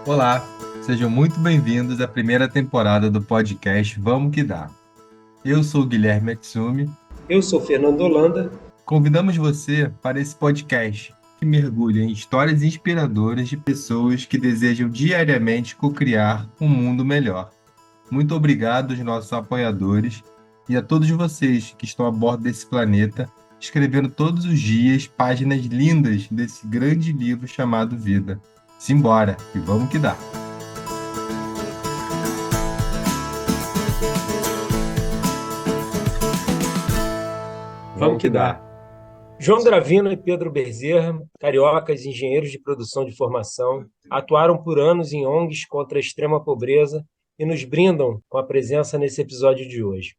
Olá, sejam muito bem-vindos à primeira temporada do podcast Vamos Que Dá. Eu sou o Guilherme Atsumi. Eu sou Fernando Holanda. Convidamos você para esse podcast que mergulha em histórias inspiradoras de pessoas que desejam diariamente co-criar um mundo melhor. Muito obrigado aos nossos apoiadores e a todos vocês que estão a bordo desse planeta, escrevendo todos os dias páginas lindas desse grande livro chamado Vida. Simbora, e vamos que dá! Vamos que dá. João Gravina e Pedro Bezerra, cariocas, engenheiros de produção de formação, atuaram por anos em ONGs contra a extrema pobreza e nos brindam com a presença nesse episódio de hoje.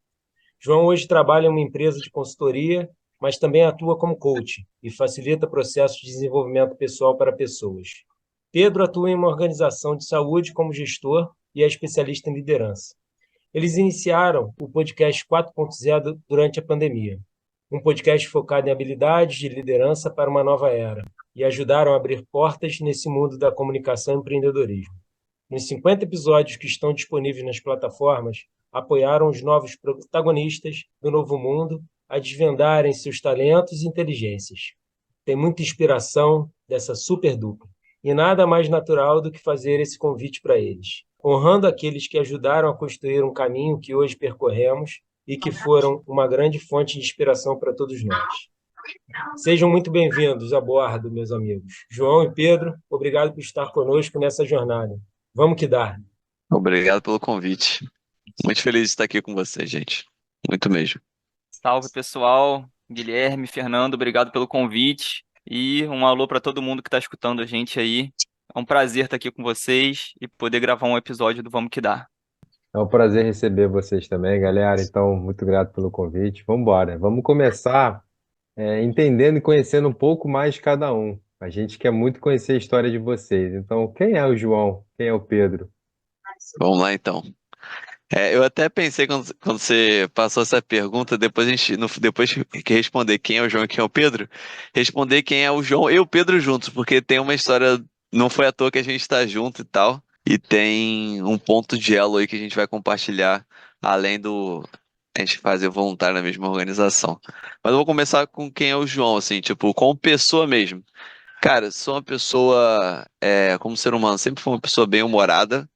João hoje trabalha em uma empresa de consultoria, mas também atua como coach e facilita processos de desenvolvimento pessoal para pessoas. Pedro atua em uma organização de saúde como gestor e é especialista em liderança. Eles iniciaram o podcast 4.0 durante a pandemia, um podcast focado em habilidades de liderança para uma nova era, e ajudaram a abrir portas nesse mundo da comunicação e empreendedorismo. Nos 50 episódios que estão disponíveis nas plataformas, apoiaram os novos protagonistas do novo mundo a desvendarem seus talentos e inteligências. Tem muita inspiração dessa super dupla, e nada mais natural do que fazer esse convite para eles, honrando aqueles que ajudaram a construir um caminho que hoje percorremos e que foram uma grande fonte de inspiração para todos nós. Sejam muito bem-vindos a bordo, meus amigos. João e Pedro, obrigado por estar conosco nessa jornada. Vamos que dá. Obrigado pelo convite. Muito feliz de estar aqui com você, gente. Muito mesmo. Salve, pessoal. Guilherme, Fernando, obrigado pelo convite. E um alô para todo mundo que está escutando a gente aí. É um prazer estar aqui com vocês e poder gravar um episódio do Vamos Que Dá. É um prazer receber vocês também, galera. Então, muito grato pelo convite. Vamos embora. Vamos começar entendendo e conhecendo um pouco mais de cada um. A gente quer muito conhecer a história de vocês. Então, quem é o João? Quem é o Pedro? Vamos lá, então. Eu até pensei quando você passou essa pergunta, depois depois que responder quem é o João e quem é o Pedro, responder quem é o João e o Pedro juntos, porque tem uma história, não foi à toa que a gente está junto e tal, e tem um ponto de elo aí que a gente vai compartilhar, além do a gente fazer voluntário na mesma organização. Mas eu vou começar com quem é o João, assim, tipo, como pessoa mesmo. Cara, sou uma pessoa, como ser humano, sempre fui uma pessoa bem humorada,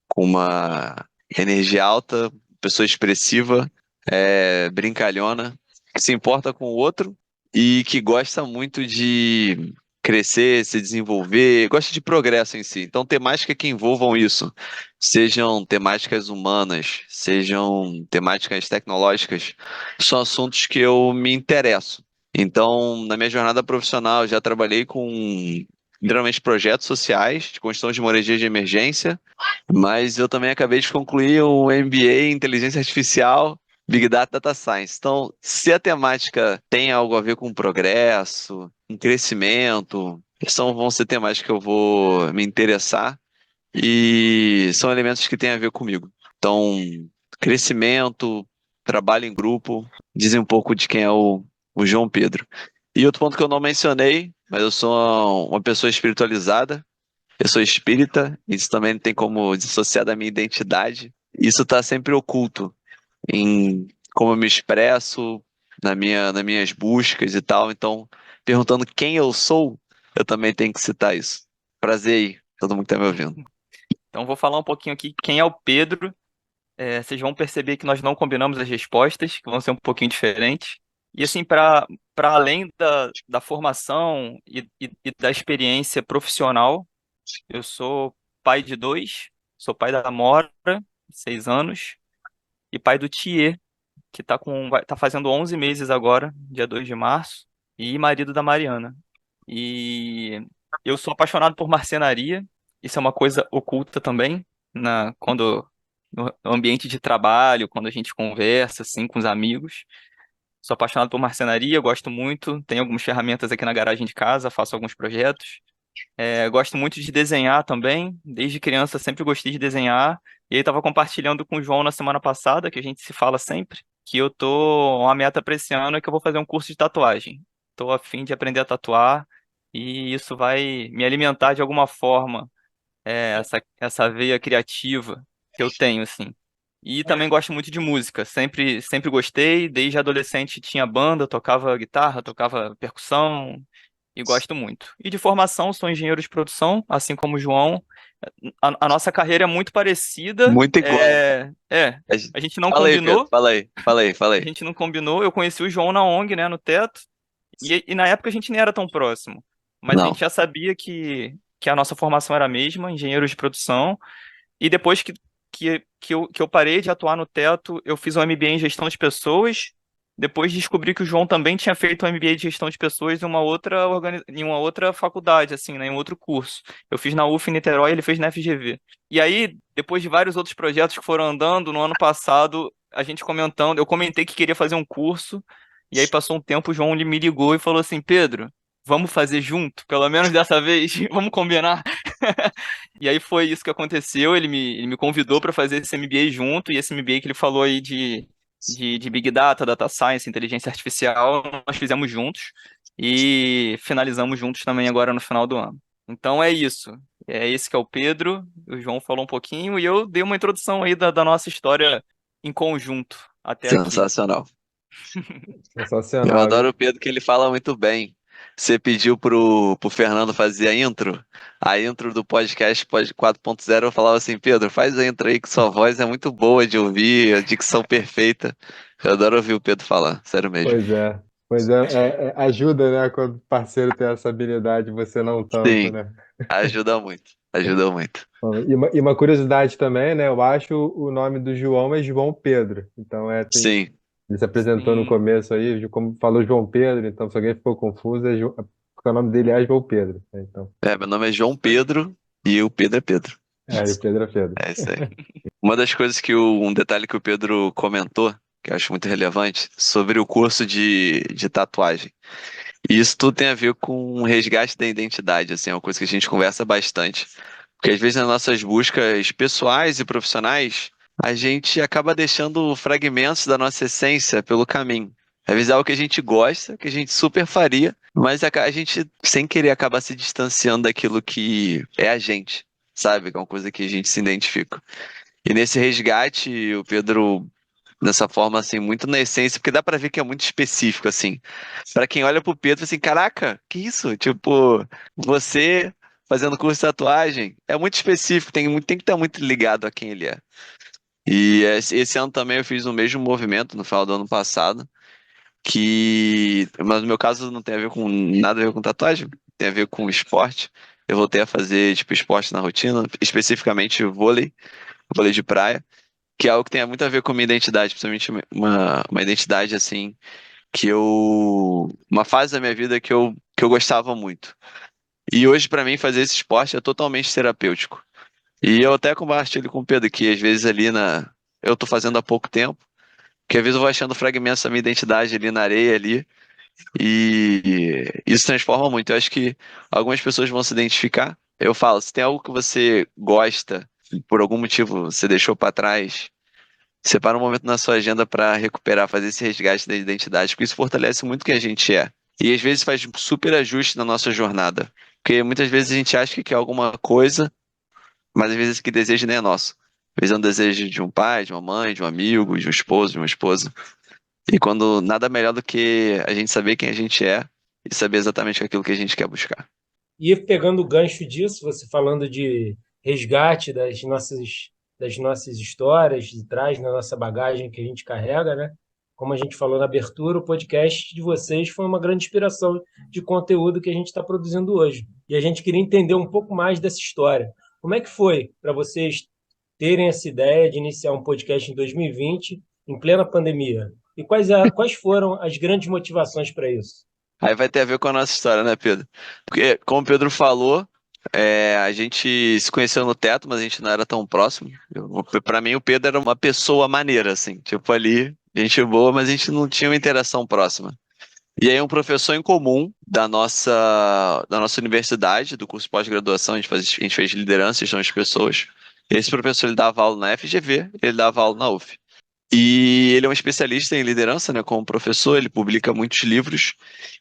com uma energia alta, pessoa expressiva, brincalhona, que se importa com o outro e que gosta muito de crescer, se desenvolver, gosta de progresso em si. Então, temáticas que envolvam isso, sejam temáticas humanas, sejam temáticas tecnológicas, são assuntos que eu me interesso. Então, na minha jornada profissional, eu já trabalhei com geralmente projetos sociais de construção de moradia de emergência, mas eu também acabei de concluir um MBA em inteligência artificial, Big Data e Data Science. Então, se a temática tem algo a ver com progresso, com crescimento, vão ser temáticas que eu vou me interessar e são elementos que têm a ver comigo. Então, crescimento, trabalho em grupo, dizem um pouco de quem é o João Pedro. E outro ponto que eu não mencionei, mas eu sou uma pessoa espiritualizada, eu sou espírita, isso também não tem como dissociar da minha identidade. Isso está sempre oculto em como eu me expresso, nas minhas buscas e tal. Então, perguntando quem eu sou, eu também tenho que citar isso. Prazer aí, todo mundo que está me ouvindo. Então, vou falar um pouquinho aqui quem é o Pedro. Vocês vão perceber que nós não combinamos as respostas, que vão ser um pouquinho diferentes. E assim, para além da formação e da experiência profissional, eu sou pai de dois, sou pai da Amora, 6 anos, e pai do Thier, que tá fazendo 11 meses agora, dia 2 de março, e marido da Mariana. E eu sou apaixonado por marcenaria, isso é uma coisa oculta também, no ambiente de trabalho, quando a gente conversa assim com os amigos. Sou apaixonado por marcenaria, gosto muito, tenho algumas ferramentas aqui na garagem de casa, faço alguns projetos. Gosto muito de desenhar também. Desde criança sempre gostei de desenhar. E aí estava compartilhando com o João na semana passada, que a gente se fala sempre, que eu tô uma meta para esse ano é que eu vou fazer um curso de tatuagem. Tô a fim de aprender a tatuar e isso vai me alimentar de alguma forma essa veia criativa que eu tenho, assim. E também gosto muito de música, sempre gostei, desde adolescente tinha banda, tocava guitarra, tocava percussão, e gosto muito. E de formação, sou engenheiro de produção, assim como o João. A nossa carreira é muito parecida, Muito igual. a gente não Fala aí, Pedro. combinou, Fala a aí. gente não combinou, eu conheci o João na ONG, né, no Teto, e na época a gente nem era tão próximo, mas a Não. gente já sabia que a nossa formação era a mesma, engenheiro de produção, e depois que eu parei de atuar no Teto, eu fiz um MBA em gestão de pessoas. Depois descobri que o João também tinha feito um MBA de gestão de pessoas em uma outra faculdade, assim, né, em um outro curso. Eu fiz na UF em Niterói, ele fez na FGV. E aí, depois de vários outros projetos que foram andando, no ano passado, a gente comentando, eu comentei que queria fazer um curso, e aí passou um tempo, o João me ligou e falou assim, Pedro, vamos fazer junto, pelo menos dessa vez, vamos combinar. E aí foi isso que aconteceu. Ele me convidou para fazer esse MBA junto, e esse MBA que ele falou aí de Big Data, Data Science, Inteligência Artificial, nós fizemos juntos e finalizamos juntos também agora no final do ano. Então é isso. É esse que é o Pedro, o João falou um pouquinho e eu dei uma introdução aí da nossa história em conjunto até aqui. Sensacional. Eu Sensacional. adoro o Pedro que ele fala muito bem. Você pediu pro Fernando fazer a intro do podcast 4.0, eu falava assim, Pedro, faz a intro aí que sua voz é muito boa de ouvir, a dicção perfeita. Eu adoro ouvir o Pedro falar, sério mesmo. Pois é. Pois é, ajuda, né, quando o parceiro tem essa habilidade, você não tanto, Sim, né? ajuda muito, ajuda muito. Bom, e uma curiosidade também, né? Eu acho o nome do João é João Pedro. Então, Sim, ele se apresentou no Sim. começo aí, como falou João Pedro, então se alguém ficou confuso, porque o nome dele é João Pedro, né? Então, meu nome é João Pedro e o Pedro é Pedro. e o Pedro é Pedro. É isso aí. Uma das coisas um detalhe que o Pedro comentou, que eu acho muito relevante, sobre o curso de tatuagem. E isso tudo tem a ver com o resgate da identidade, assim, é uma coisa que a gente conversa bastante. Porque às vezes nas nossas buscas pessoais e profissionais, a gente acaba deixando fragmentos da nossa essência pelo caminho. Às vezes é algo que a gente gosta, que a gente super faria, mas a gente, sem querer, acaba se distanciando daquilo que é a gente, sabe? Que é uma coisa que a gente se identifica. E nesse resgate, o Pedro, dessa forma, assim, muito na essência, porque dá pra ver que é muito específico, assim. Pra quem olha pro Pedro, assim, caraca, que isso? Tipo, você fazendo curso de tatuagem é muito específico, tem que estar muito ligado a quem ele é. E esse ano também eu fiz o mesmo movimento no final do ano passado, mas no meu caso não tem a ver com nada a ver com tatuagem, tem a ver com esporte. Eu voltei a fazer, tipo, esporte na rotina, especificamente vôlei de praia, que é algo que tem muito a ver com a minha identidade, principalmente uma identidade assim, uma fase da minha vida que eu gostava muito. E hoje, pra mim, fazer esse esporte é totalmente terapêutico. E eu até compartilho com o Pedro que às vezes eu tô fazendo há pouco tempo, que às vezes eu vou achando fragmentos da minha identidade ali na areia ali, e isso transforma muito. Eu acho que algumas pessoas vão se identificar. Eu falo, se tem algo que você gosta, por algum motivo você deixou pra trás, separa um momento na sua agenda para recuperar, fazer esse resgate da identidade, porque isso fortalece muito quem a gente é. E às vezes faz super ajuste na nossa jornada. Porque muitas vezes a gente acha que quer alguma coisa, mas às vezes esse que desejo nem é nosso. Às vezes é um desejo de um pai, de uma mãe, de um amigo, de um esposo, de uma esposa. E quando nada melhor do que a gente saber quem a gente é e saber exatamente aquilo que a gente quer buscar. E pegando o gancho disso, você falando de resgate das nossas histórias, de trás na nossa bagagem que a gente carrega, né? Como a gente falou na abertura, o podcast de vocês foi uma grande inspiração de conteúdo que a gente está produzindo hoje. E a gente queria entender um pouco mais dessa história. Como é que foi para vocês terem essa ideia de iniciar um podcast em 2020, em plena pandemia? E quais foram as grandes motivações para isso? Aí vai ter a ver com a nossa história, né, Pedro? Porque, como o Pedro falou, a gente se conheceu no Teto, mas a gente não era tão próximo. Pra mim, o Pedro era uma pessoa maneira, assim, tipo ali, gente boa, mas a gente não tinha uma interação próxima. E aí, um professor em comum da nossa universidade, do curso de pós-graduação, a gente fez liderança e gestão de pessoas. Esse professor, ele dava aula na FGV, ele dava aula na UF. E ele é um especialista em liderança, né, como professor, ele publica muitos livros.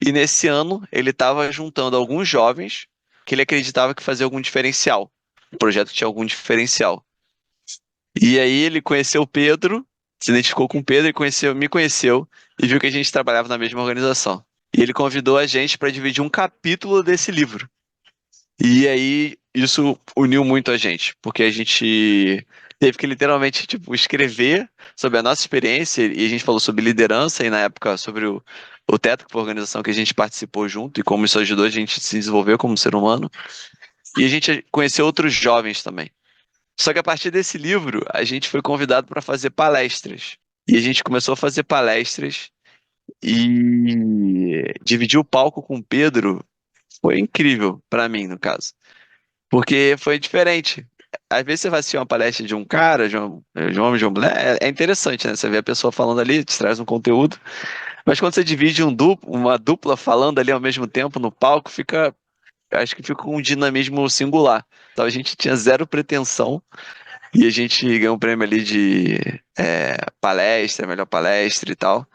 E nesse ano ele estava juntando alguns jovens que ele acreditava que fazia algum diferencial. projeto que tinha algum diferencial. E aí ele conheceu o Pedro, se identificou com o Pedro, me conheceu e viu que a gente trabalhava na mesma organização. E ele convidou a gente para dividir um capítulo desse livro. E aí isso uniu muito a gente, porque a gente teve que literalmente tipo, escrever sobre a nossa experiência, e a gente falou sobre liderança, e na época sobre o Tetra, que foi a organização que a gente participou junto, e como isso ajudou a gente a se desenvolver como ser humano. E a gente conheceu outros jovens também. Só que a partir desse livro, a gente foi convidado para fazer palestras. E a gente começou a fazer palestras e dividir o palco com o Pedro foi incrível para mim, no caso. Porque foi diferente. Às vezes você vai assistir uma palestra de um cara, de um homem, de uma mulher, é interessante, né? Você vê a pessoa falando ali, te traz um conteúdo. Mas quando você divide uma dupla falando ali ao mesmo tempo no palco, acho que fica um dinamismo singular. Então a gente tinha zero pretensão e a gente ganhou um prêmio ali de palestra, melhor palestra e tal.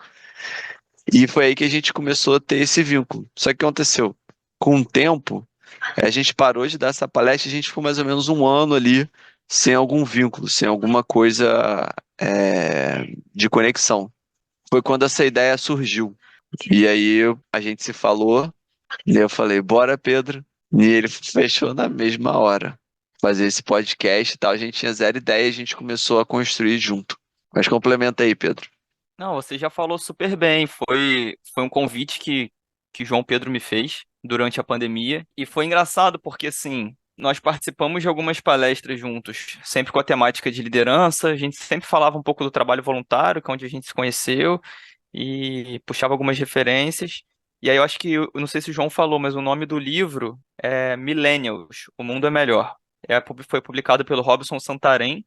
E foi aí que a gente começou a ter esse vínculo. Só que o que aconteceu? Com o tempo, a gente parou de dar essa palestra e a gente ficou mais ou menos um ano ali sem algum vínculo, sem alguma coisa de conexão. Foi quando essa ideia surgiu. E aí a gente se falou, e eu falei, bora, Pedro. E ele fechou na mesma hora. Fazer esse podcast e tal, a gente tinha zero ideia e a gente começou a construir junto. Mas complementa aí, Pedro. Não, você já falou super bem. Foi um convite que João Pedro me fez durante a pandemia. E foi engraçado porque, assim, nós participamos de algumas palestras juntos, sempre com a temática de liderança. A gente sempre falava um pouco do trabalho voluntário, que é onde a gente se conheceu, e puxava algumas referências. E aí eu acho que, eu não sei se o João falou, mas o nome do livro é Millennials, O Mundo é Melhor. Foi publicado pelo Robson Santarém,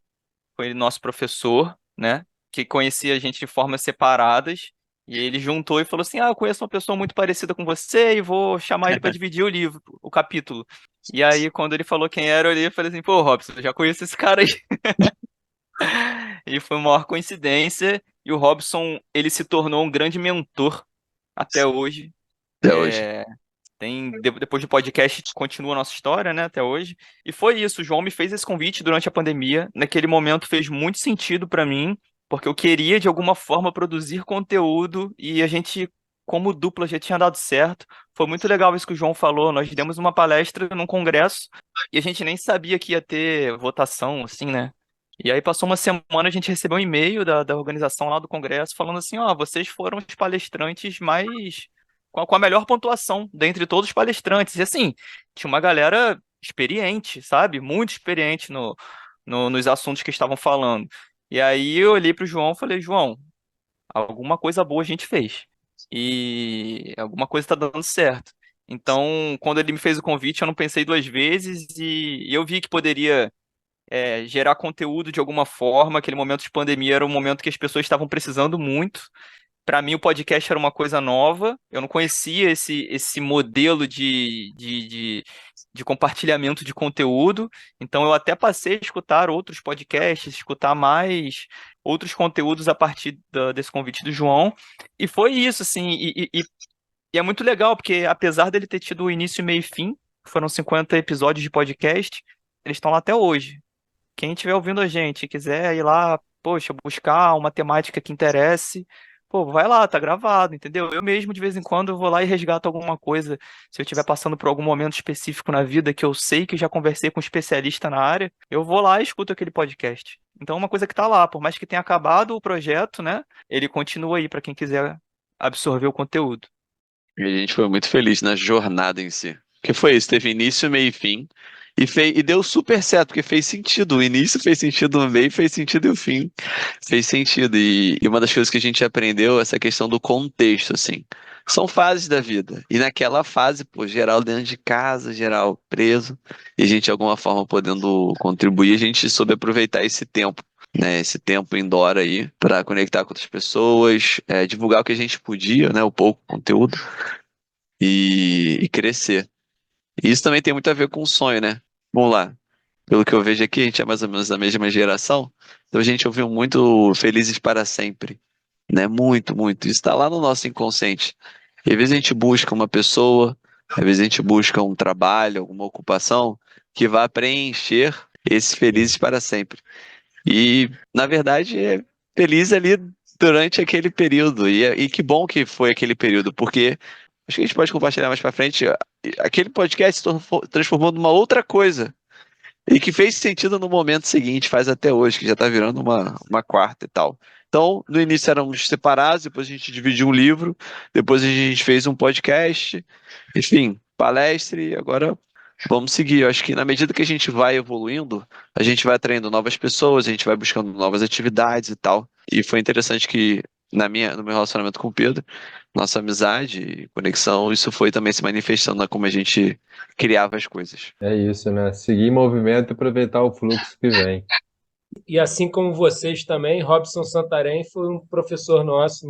foi nosso professor, né? Que conhecia a gente de formas separadas. E ele juntou e falou assim: Ah, eu conheço uma pessoa muito parecida com você e vou chamar ele para dividir o livro, o capítulo. E aí, quando ele falou quem era, eu olhei e falei assim: Pô, Robson, eu já conheço esse cara aí. E foi uma maior coincidência. E o Robson, ele se tornou um grande mentor até hoje. Até hoje. Depois do podcast, continua a nossa história, né, até hoje. E foi isso, o João me fez esse convite durante a pandemia. Naquele momento fez muito sentido para mim, porque eu queria de alguma forma produzir conteúdo e a gente, como dupla, já tinha dado certo. Foi muito legal isso que o João falou. Nós demos uma palestra num congresso e a gente nem sabia que ia ter votação, assim, né? E aí passou uma semana, a gente recebeu um e-mail da organização lá do congresso falando assim, ó, vocês foram os palestrantes mais com a melhor pontuação dentre todos os palestrantes. E assim, tinha uma galera experiente, sabe? Muito experiente nos assuntos que estavam falando. E aí eu olhei pro João e falei, João, alguma coisa boa a gente fez. E alguma coisa está dando certo. Então, quando ele me fez o convite, eu não pensei duas vezes e eu vi que poderia gerar conteúdo de alguma forma. Aquele momento de pandemia era um momento que as pessoas estavam precisando muito. Para mim, o podcast era uma coisa nova. Eu não conhecia esse modelo de compartilhamento de conteúdo. Então, eu até passei a escutar outros podcasts, escutar mais outros conteúdos a partir desse convite do João. E foi isso, assim. E é muito legal, porque apesar dele ter tido início, meio e fim, foram 50 episódios de podcast, eles estão lá até hoje. Quem estiver ouvindo a gente e quiser ir lá, poxa, buscar uma temática que interesse, pô, vai lá, tá gravado, entendeu? Eu mesmo, de vez em quando, eu vou lá e resgato alguma coisa. Se eu estiver passando por algum momento específico na vida que eu sei que já conversei com um especialista na área, eu vou lá e escuto aquele podcast. Então, é uma coisa que tá lá, por mais que tenha acabado o projeto, né? Ele continua aí para quem quiser absorver o conteúdo. E a gente foi muito feliz na jornada em si. Porque foi isso, teve início, meio e fim. E deu super certo, porque fez sentido. O início fez sentido, o meio fez sentido e o fim fez sentido. E uma das coisas que a gente aprendeu é essa questão do contexto, assim. São fases da vida. E naquela fase, pô, geral dentro de casa, geral preso, e a gente de alguma forma podendo contribuir, a gente soube aproveitar esse tempo, né? Esse tempo indoor aí, para conectar com outras pessoas, divulgar o que a gente podia, né? O pouco conteúdo, e crescer. E isso também tem muito a ver com o sonho, né? Vamos lá. Pelo que eu vejo aqui, a gente é mais ou menos da mesma geração. Então a gente ouviu muito Felizes para Sempre, né? Muito, muito. Isso está lá no nosso inconsciente. E às vezes a gente busca uma pessoa, às vezes a gente busca um trabalho, alguma ocupação, que vai preencher esses felizes para sempre. E, na verdade, é feliz ali durante aquele período. E que bom que foi aquele período, porque acho que a gente pode compartilhar mais para frente. Aquele podcast se transformou numa outra coisa. E que fez sentido no momento seguinte, faz até hoje, que já está virando uma quarta e tal. Então, no início éramos separados, depois a gente dividiu um livro, depois a gente fez um podcast, enfim, palestra, e agora vamos seguir. Eu acho que na medida que a gente vai evoluindo, a gente vai atraindo novas pessoas, a gente vai buscando novas atividades e tal. E foi interessante que no meu relacionamento com o Pedro, nossa amizade e conexão, isso foi também se manifestando na como a gente criava as coisas. É isso, né? Seguir em movimento e aproveitar o fluxo que vem. E assim como vocês também, Robson Santarém foi um professor nosso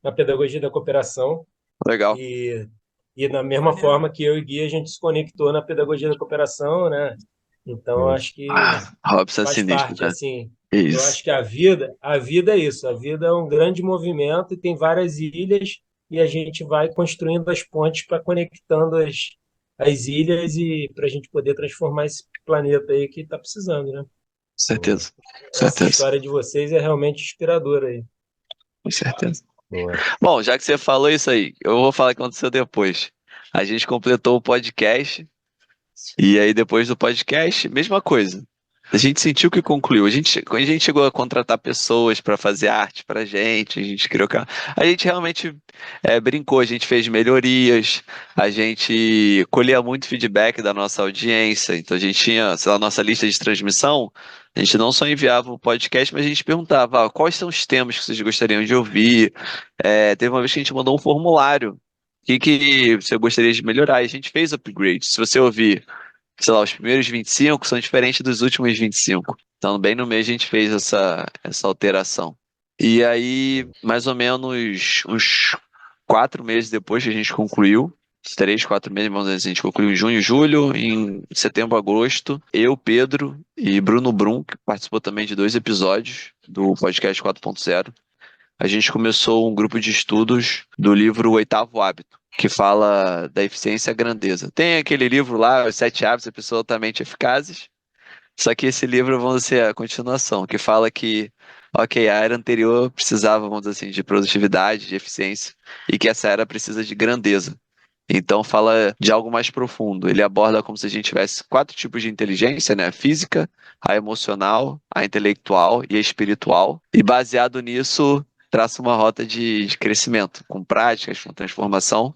na pedagogia da cooperação. Legal. E da mesma forma que eu e Gui, a gente se conectou na pedagogia da cooperação, né? Então, acho que Robson é faz sinistro, parte, né? assim. Eu Isso. acho que a vida é isso. A vida é um grande movimento e tem várias ilhas e a gente vai construindo as pontes para conectando as ilhas e para a gente poder transformar esse planeta aí que está precisando, né? Certeza. Essa Certeza. história de vocês é realmente inspiradora aí. Com certeza. Boa. Bom, já que você falou isso aí, eu vou falar o que aconteceu depois. A gente completou o podcast, e aí depois do podcast, mesma coisa. A gente sentiu que concluiu. Quando a gente chegou a contratar pessoas para fazer arte pra gente, a gente criou. A gente realmente brincou, a gente fez melhorias, a gente colhia muito feedback da nossa audiência. Então a gente tinha, sei lá, nossa lista de transmissão. A gente não só enviava o podcast, mas a gente perguntava quais são os temas que vocês gostariam de ouvir. Teve uma vez que a gente mandou um formulário. O que você gostaria de melhorar? E a gente fez upgrade. Se você ouvir, sei lá, os primeiros 25 são diferentes dos últimos 25. Então, bem no meio a gente fez essa alteração. E aí, mais ou menos uns 4 meses depois que a gente concluiu, 3, 4 meses, vamos dizer assim, a gente concluiu em junho, julho, em setembro, agosto, eu, Pedro e Bruno Brum, que participou também de 2 episódios do podcast 4.0, a gente começou um grupo de estudos do livro O Oitavo Hábito, que fala da eficiência e a grandeza. Tem aquele livro lá, Os Sete Hábitos da Pessoa Altamente Eficazes, só que esse livro, vamos dizer, a continuação, que fala que, ok, a era anterior precisava, vamos dizer assim, de produtividade, de eficiência, e que essa era precisa de grandeza. Então fala de algo mais profundo. Ele aborda como se a gente tivesse 4 tipos de inteligência, né? A física, a emocional, a intelectual e a espiritual. E baseado nisso, traça uma rota de crescimento, com práticas, com transformação,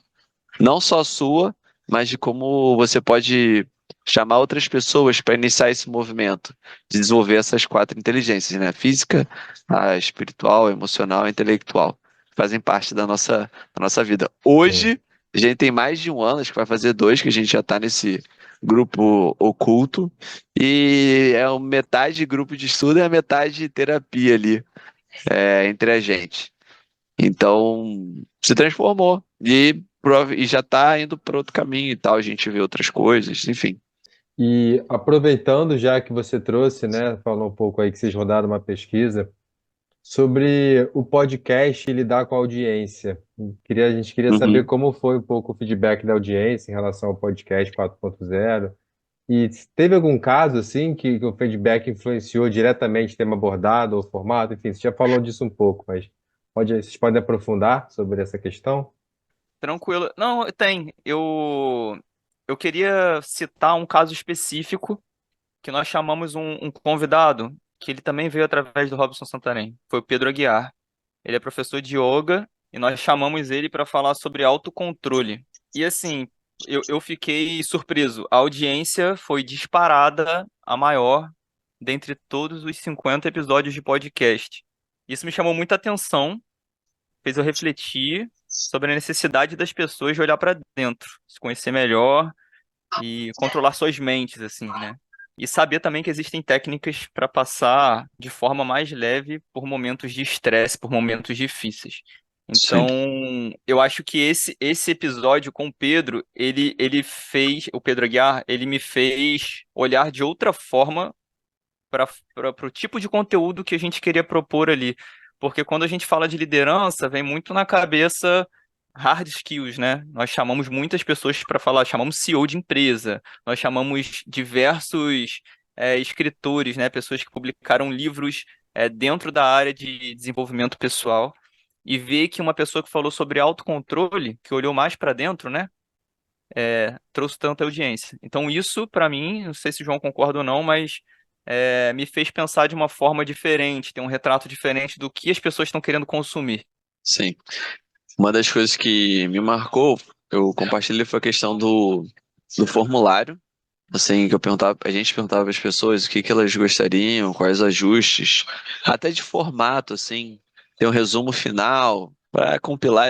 não só sua, mas de como você pode chamar outras pessoas para iniciar esse movimento, de desenvolver essas 4 inteligências, né? A física, a espiritual, a emocional e a intelectual. Fazem parte da nossa vida. Hoje, a gente tem mais de um ano, acho que vai fazer 2, que a gente já está nesse grupo oculto, e é metade grupo de estudo e a metade terapia ali, entre a gente. Então, se transformou e já está indo para outro caminho e tal, a gente vê outras coisas, enfim. E aproveitando já que você trouxe, né, falou um pouco aí que vocês rodaram uma pesquisa sobre o podcast e lidar com a audiência. A gente queria saber Uhum. como foi um pouco o feedback da audiência em relação ao podcast 4.0. E teve algum caso assim que o feedback influenciou diretamente o tema abordado ou o formato? Enfim, você já falou disso um pouco, mas vocês podem aprofundar sobre essa questão? Tranquilo. Não, tem. Eu queria citar um caso específico que nós chamamos um convidado, que ele também veio através do Robson Santarém. Foi o Pedro Aguiar. Ele é professor de yoga e nós chamamos ele para falar sobre autocontrole. E assim, eu fiquei surpreso. A audiência foi disparada a maior dentre todos os 50 episódios de podcast. Isso me chamou muita atenção, fez eu refletir sobre a necessidade das pessoas de olhar para dentro, se conhecer melhor e controlar suas mentes, assim, né? E saber também que existem técnicas para passar de forma mais leve por momentos de estresse, por momentos difíceis. Sim. Então, eu acho que esse episódio com o Pedro, ele fez, o Pedro Aguiar, ele me fez olhar de outra forma para o tipo de conteúdo que a gente queria propor ali. Porque quando a gente fala de liderança, vem muito na cabeça hard skills, né? Nós chamamos muitas pessoas para falar, chamamos CEO de empresa, nós chamamos diversos escritores, né? Pessoas que publicaram livros dentro da área de desenvolvimento pessoal, e ver que uma pessoa que falou sobre autocontrole, que olhou mais para dentro, né? Trouxe tanta audiência. Então, isso, para mim, não sei se o João concorda ou não, mas me fez pensar de uma forma diferente, ter um retrato diferente do que as pessoas estão querendo consumir. Sim. Uma das coisas que me marcou, eu compartilhei, foi a questão do formulário. Assim, que a gente perguntava para as pessoas o que elas gostariam, quais ajustes, até de formato, assim, tem um resumo final para compilar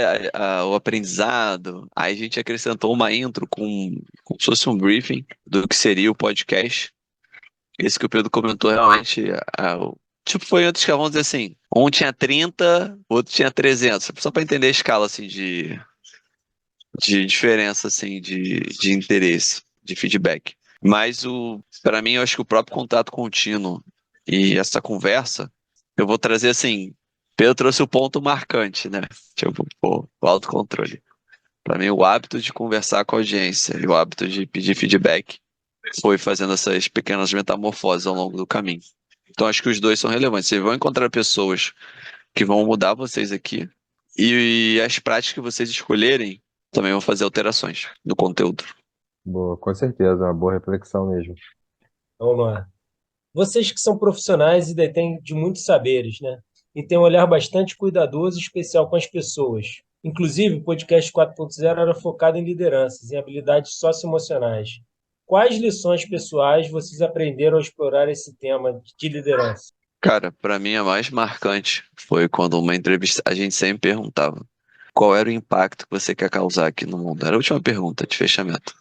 o aprendizado. Aí a gente acrescentou uma intro como se fosse um briefing do que seria o podcast. Esse que o Pedro comentou realmente, tipo, foi antes que, vamos dizer assim, um tinha 30, outro tinha 300, só para entender a escala, assim, de diferença, assim, de interesse, de feedback. Mas para mim, eu acho que o próprio contato contínuo e essa conversa, eu vou trazer assim, Pedro trouxe o ponto marcante, né? Tipo, pô, o autocontrole. Para mim, o hábito de conversar com a audiência e o hábito de pedir feedback foi fazendo essas pequenas metamorfoses ao longo do caminho. Então, acho que os dois são relevantes. Vocês vão encontrar pessoas que vão mudar vocês aqui, e as práticas que vocês escolherem também vão fazer alterações no conteúdo. Boa, com certeza, uma boa reflexão mesmo. Vamos lá. Vocês que são profissionais e detêm de muitos saberes, né? E têm um olhar bastante cuidadoso e especial com as pessoas. Inclusive, o podcast 4.0 era focado em lideranças, em habilidades socioemocionais. Quais lições pessoais vocês aprenderam a explorar esse tema de liderança? Cara, pra mim a mais marcante foi quando uma entrevista a gente sempre perguntava qual era o impacto que você quer causar aqui no mundo. Era a última pergunta de fechamento.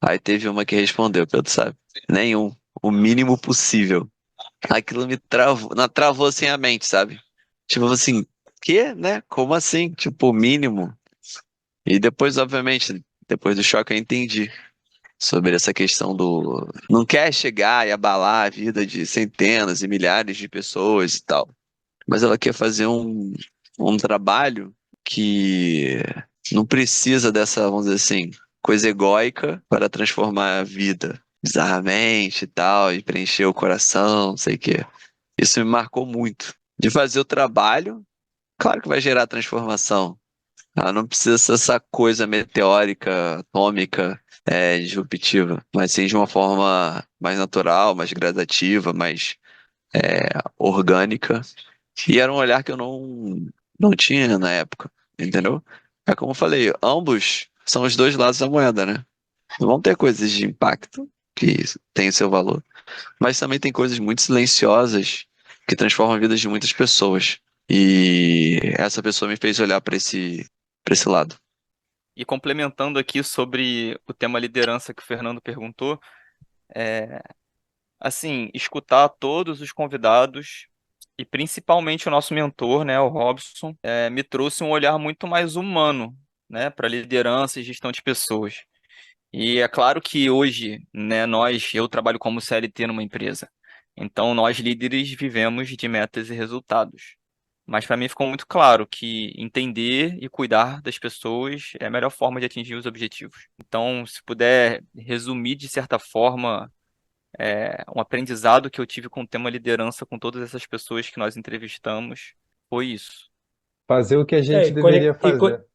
Aí teve uma que respondeu, Pedro, sabe? Nenhum. O mínimo possível. Aquilo me travou assim a mente, sabe? Tipo assim, que, né? Como assim? Tipo, o mínimo. E depois, obviamente, depois do choque eu entendi sobre essa questão do. Não quer chegar e abalar a vida de centenas e milhares de pessoas e tal. Mas ela quer fazer um trabalho que não precisa dessa, vamos dizer assim, coisa egóica para transformar a vida bizarramente e tal, e preencher o coração, não sei o quê. Isso me marcou muito. De fazer o trabalho, claro que vai gerar transformação. Ela não precisa ser essa coisa meteórica, atômica, disruptiva, mas sim de uma forma mais natural, mais gradativa, mais orgânica. E era um olhar que eu não tinha na época, entendeu? É como eu falei, ambos são os dois lados da moeda, né? Vão ter coisas de impacto que têm o seu valor, mas também tem coisas muito silenciosas que transformam a vida de muitas pessoas. E essa pessoa me fez olhar para esse lado. E complementando aqui sobre o tema liderança que o Fernando perguntou, assim, escutar todos os convidados e principalmente o nosso mentor, né, o Robson, me trouxe um olhar muito mais humano, né, para liderança e gestão de pessoas. E é claro que hoje, né, eu trabalho como CLT numa empresa. Então, nós líderes vivemos de metas e resultados. Mas para mim ficou muito claro que entender e cuidar das pessoas é a melhor forma de atingir os objetivos. Então, se puder resumir de certa forma, um aprendizado que eu tive com o tema liderança com todas essas pessoas que nós entrevistamos, foi isso. Fazer o que a É, gente deveria fazer.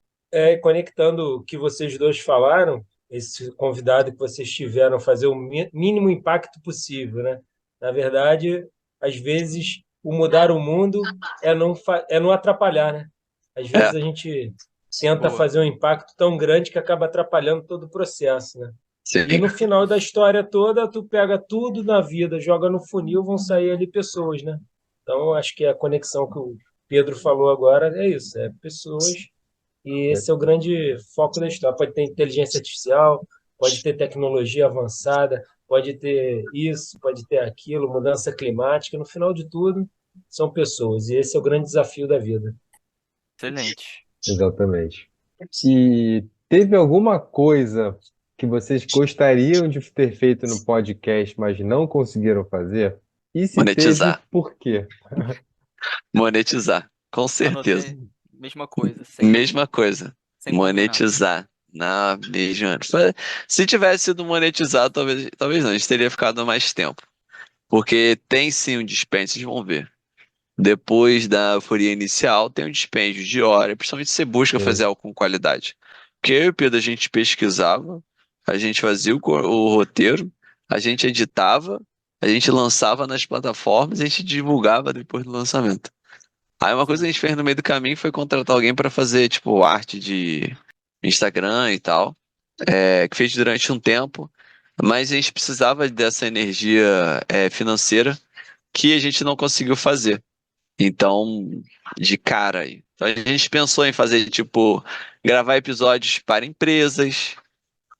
conectando o que vocês dois falaram, esse convidado que vocês tiveram fazer o mínimo impacto possível, né? Na verdade, às vezes, o mudar o mundo é não atrapalhar, né? Às É, vezes a gente tenta Boa. fazer um impacto tão grande que acaba atrapalhando todo o processo, né? E sim. no final da história toda, tu pega tudo na vida, joga no funil, vão sair ali pessoas, né? Então, acho que a conexão que o Pedro falou agora é isso, é pessoas, e esse é o grande foco da história. Pode ter inteligência artificial, pode ter tecnologia avançada, pode ter isso, pode ter aquilo, mudança climática. No final de tudo, são pessoas, e esse é o grande desafio da vida. Excelente. Exatamente. E teve alguma coisa que vocês gostariam de ter feito no podcast, mas não conseguiram fazer? E se teve, Monetizar. por quê? Monetizar. Com certeza. Anotei, mesma coisa, sempre. Mesma coisa. sem combinar. Monetizar. Não, mesmo. Se tivesse sido monetizado, talvez não, a gente teria ficado mais tempo. Porque tem sim um dispêndio, vocês vão ver. Depois da euforia inicial, tem um dispêndio de hora, principalmente se você busca fazer Sim. algo com qualidade. Porque eu e o Pedro, a gente pesquisava, a gente fazia o roteiro, a gente editava, a gente lançava nas plataformas e a gente divulgava depois do lançamento. Aí uma coisa que a gente fez no meio do caminho foi contratar alguém para fazer, tipo, arte de Instagram e tal, que fez durante um tempo, mas a gente precisava dessa energia, financeira que a gente não conseguiu fazer. Então, de cara aí. Então a gente pensou em fazer, tipo, gravar episódios para empresas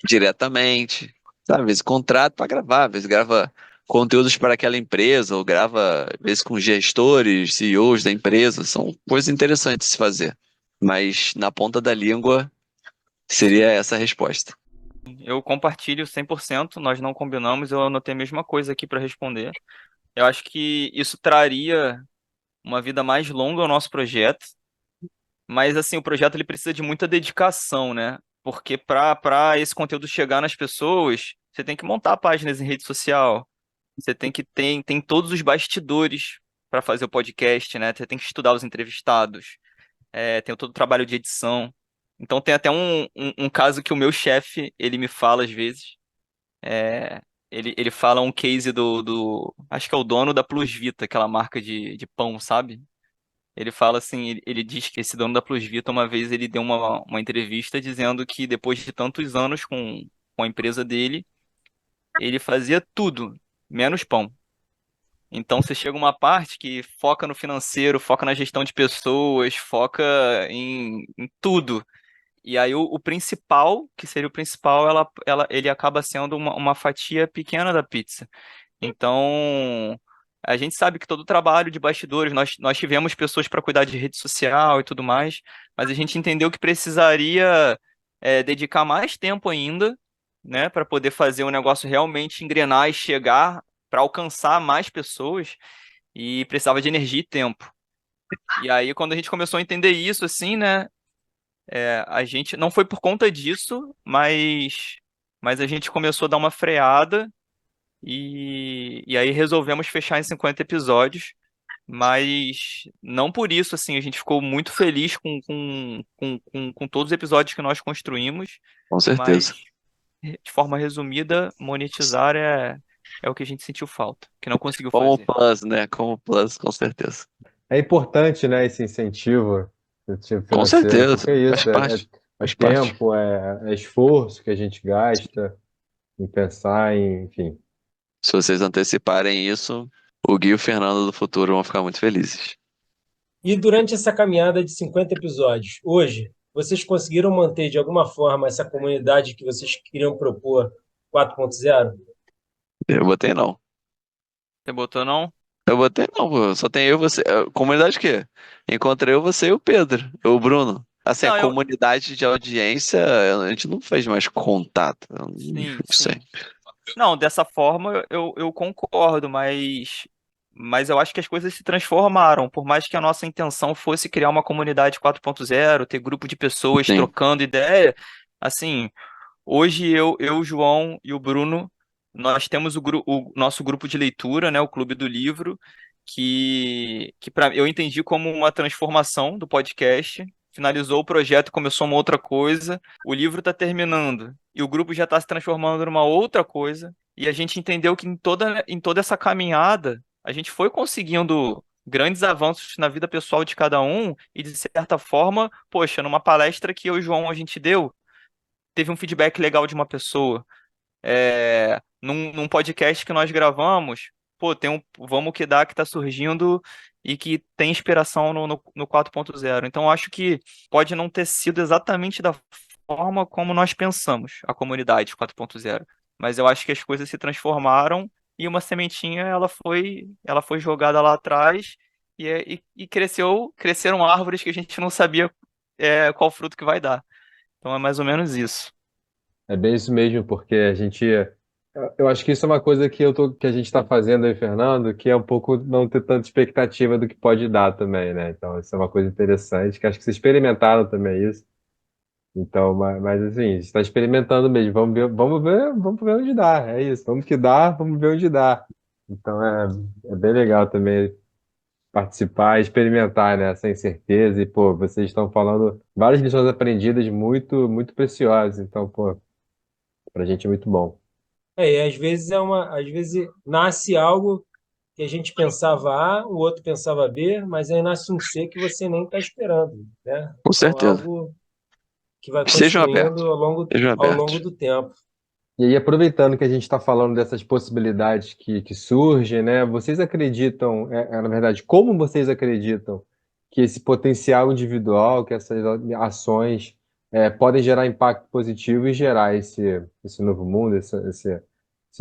diretamente, sabe? Às vezes contrato para gravar, às vezes grava conteúdos para aquela empresa, ou grava, às vezes, com gestores, CEOs da empresa. São coisas interessantes de se fazer. Mas na ponta da língua seria essa a resposta. Eu compartilho 100%, nós não combinamos, eu anotei a mesma coisa aqui para responder. Eu acho que isso traria uma vida mais longa ao nosso projeto, mas assim, o projeto ele precisa de muita dedicação, né? Porque para esse conteúdo chegar nas pessoas, você tem que montar páginas em rede social, você tem que ter tem todos os bastidores para fazer o podcast, né? Você tem que estudar os entrevistados, tem todo o trabalho de edição. Então tem até um caso que o meu chefe, ele me fala às vezes, é, ele fala um case acho que é o dono da Plus Vita, aquela marca de pão, sabe? Ele fala assim, ele diz que esse dono da Plus Vita, uma vez ele deu uma entrevista dizendo que depois de tantos anos com a empresa dele, ele fazia tudo, menos pão. Então você chega uma parte que foca no financeiro, foca na gestão de pessoas, foca em tudo. E aí o principal, que seria o principal, ele acaba sendo uma fatia pequena da pizza. Então, a gente sabe que todo o trabalho de bastidores, nós tivemos pessoas para cuidar de rede social e tudo mais, mas a gente entendeu que precisaria dedicar mais tempo ainda, né, para poder fazer o negócio realmente engrenar e chegar para alcançar mais pessoas, e precisava de energia e tempo. E aí, quando a gente começou a entender isso, assim, né, a gente não foi por conta disso, mas a gente começou a dar uma freada e aí resolvemos fechar em 50 episódios, mas não por isso, assim, a gente ficou muito feliz com todos os episódios que nós construímos, Com mas certeza. de forma resumida, monetizar é o que a gente sentiu falta, que não conseguiu Como fazer. plus, né? Como plus, com certeza. É importante, né, esse incentivo Com financeiro, certeza. porque é Faz isso, parte. é Faz parte. tempo, é esforço que a gente gasta em pensar em, enfim. Se vocês anteciparem isso, o Gui e o Fernando do futuro vão ficar muito felizes. E durante essa caminhada de 50 episódios, hoje, vocês conseguiram manter de alguma forma essa comunidade que vocês queriam propor 4.0? Eu botei não. Você botou não? Eu botei não, pô. Só tem eu, você. Comunidade o quê? Encontrei eu, você e o Pedro. O Bruno. Assim, a Não, comunidade de audiência, a gente não fez mais contato. Eu não sim, sei. sim. Não, dessa forma eu concordo, mas eu acho que as coisas se transformaram. Por mais que a nossa intenção fosse criar uma comunidade 4.0, ter grupo de pessoas Sim, trocando ideia, assim, hoje o João e o Bruno, nós temos o nosso grupo de leitura, né, o Clube do Livro, eu entendi como uma transformação do podcast. Finalizou o projeto, começou uma outra coisa. O livro está terminando e o grupo já está se transformando numa outra coisa. E a gente entendeu que em toda essa caminhada, a gente foi conseguindo grandes avanços na vida pessoal de cada um e, de certa forma, poxa, numa palestra que eu e o João a gente deu, teve um feedback legal de uma pessoa. Num podcast que nós gravamos, pô, tem um Vamos Que Dá que tá surgindo e que tem inspiração no 4.0. Então, eu acho que pode não ter sido exatamente da forma como nós pensamos, a comunidade 4.0. Mas eu acho que as coisas se transformaram e uma sementinha ela foi jogada lá atrás e cresceram árvores que a gente não sabia qual fruto que vai dar. Então é mais ou menos isso. É bem isso mesmo, porque eu acho que isso é uma coisa que a gente está fazendo aí, Fernando, que é um pouco não ter tanta expectativa do que pode dar também, né? Então, isso é uma coisa interessante, que acho que vocês experimentaram também isso. Então, mas assim, a gente está experimentando mesmo. Vamos ver onde dá. É isso. Vamos que dá, vamos ver onde dá. Então é bem legal também participar, experimentar, né? Sem certeza. E, pô, vocês estão falando várias lições aprendidas muito, muito preciosas. Então, pô, pra gente é muito bom. E às vezes nasce algo que a gente pensava A, o outro pensava B, mas aí nasce um C que você nem está esperando, né? Com Então, certeza. algo que vai Sejam construindo abertos. Sejam ao longo abertos. do tempo. E aí, aproveitando que a gente está falando dessas possibilidades que surgem, né? Vocês acreditam, na verdade, como vocês acreditam que esse potencial individual, que essas ações podem gerar impacto positivo e gerar esse novo mundo, esse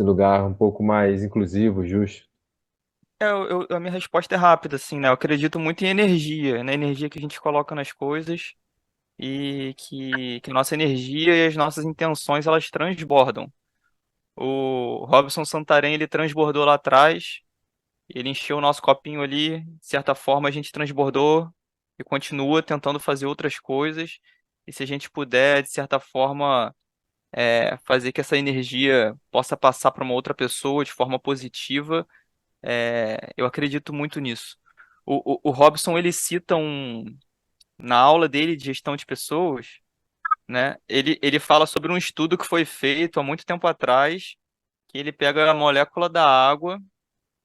lugar um pouco mais inclusivo, justo? A minha resposta é rápida, assim, né? Eu acredito muito em energia, na energia que a gente coloca nas coisas e que a nossa energia e as nossas intenções, elas transbordam. O Robson Santarém, ele transbordou lá atrás, ele encheu o nosso copinho ali, de certa forma a gente transbordou e continua tentando fazer outras coisas. E se a gente puder, de certa forma, fazer que essa energia possa passar para uma outra pessoa de forma positiva, eu acredito muito nisso. O Robson, ele cita na aula dele de gestão de pessoas, né? Ele fala sobre um estudo que foi feito há muito tempo atrás, que ele pega a molécula da água,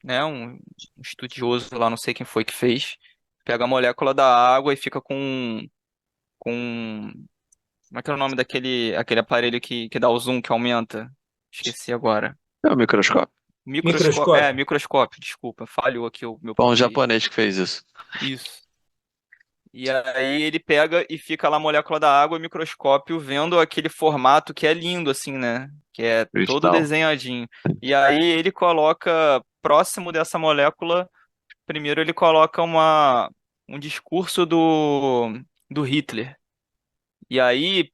né? Um estudioso lá, não sei quem foi que fez, pega a molécula da água e fica com como é que é o nome aquele aparelho que dá o zoom, que aumenta? Esqueci agora. É o microscópio. Microscópio. Microscópio, desculpa, falhou aqui o meu Bom, um português. japonês que fez isso. Isso. E aí ele pega e fica lá a molécula da água e o microscópio vendo aquele formato que é lindo, assim, né? Que é todo Cristal. desenhadinho. E aí ele coloca próximo dessa molécula, primeiro ele coloca um discurso do Hitler. E aí